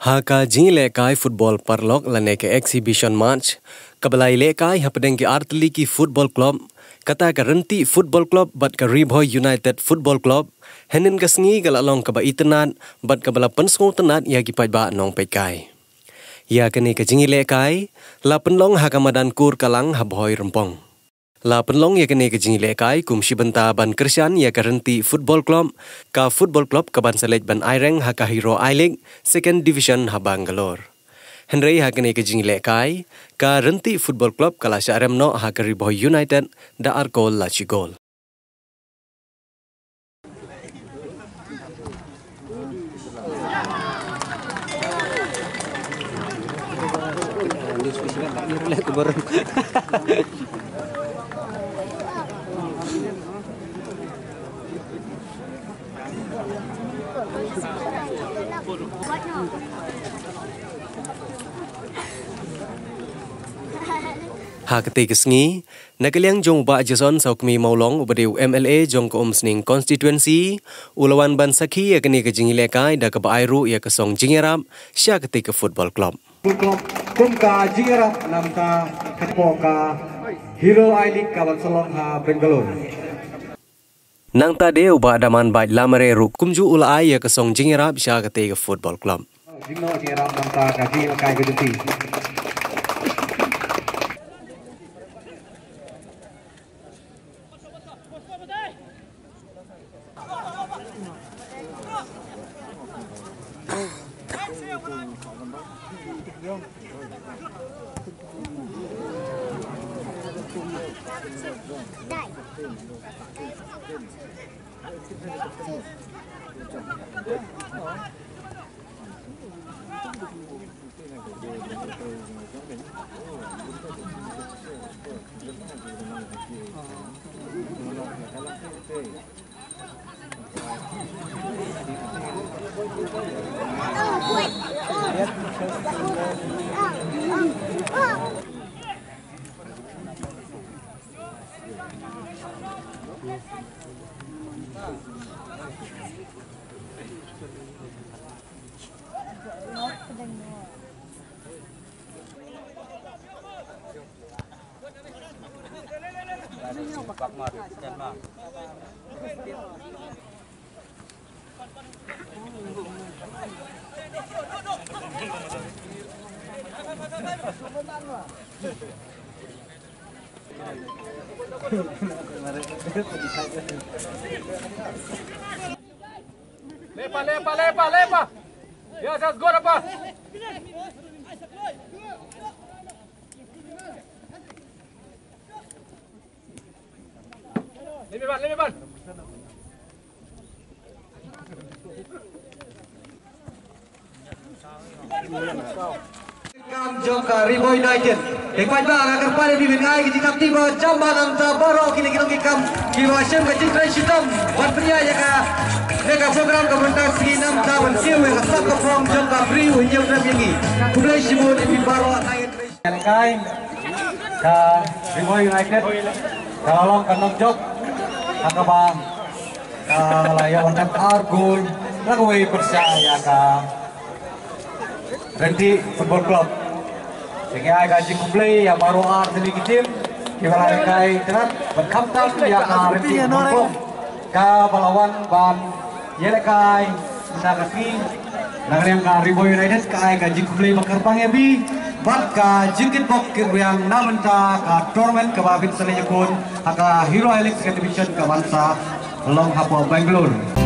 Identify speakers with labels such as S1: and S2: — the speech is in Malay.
S1: Haka jing lekai football parlok lane ke exhibition match kabalai lekai hapdeng ke Artli ki football club kata ka renti football club bat ka Ribhoy United football club henin ka sngi gal along ka ba itenat bat ka bala pensngo tenat ya ki ba nong pekai ya kene ka jing lekai la penlong haka madan kur kalang habhoy rempong la penlong ya kene ke jing lekai kum shibenta ban Krisyan ya karenti football club ka ban select ban Aireng haka Hero I-League second division ha Bangalore. Henry haka ne ke jing lekai ka renti football club kala syaremno haka Ribhoy United da arkol la chigol. Hakati kesngi, nakaliang jong ba Jason saukmi maulong ubadiu MLA jong ko umsning constituency, ulawan ban sakhi yakni ke jingilekai da ke Airu ya ke song jingerap, syakati ke football club.
S2: Football club kumka jingerap namta kepoka Hero I-League kawan selong ha Bangalore.
S1: Nang tade uba daman bait lamare ru kumju ulai ya ke song jingerap syakati ke football club.
S2: Jingerap namta ka jingilekai gedenti.
S3: Lepa. Ya, saya gol apa? Lebih ban.
S2: Jongka Ribhoy United. Dekpat ba agar pada di bengai kita tiba jamban anta baro kini kam kiwa sem ka jitra sitam wan penya ya ka nega program ka bentak sinam ta ban siu ya ka sak ka from jongka bri wi jeng ram yangi kulai simu di baro naik kai ka Ribhoy United kalong kanong jok akabang ka layawan dan argul lagoi percaya ka Renti Football Club. Sehingga gaji kumplay yang baru sedikit tim kiwala kai terat berkamtam yang Renti Football Club ka balawan ban yelekai nakaki nang ka Ribhoy United kai gaji kumplay makarpang ebi bat ka jingkit bok yang namenta ka tournament ka babin selenya pun ka Hero I-League second division ka bansa Long Hapua Bangalore.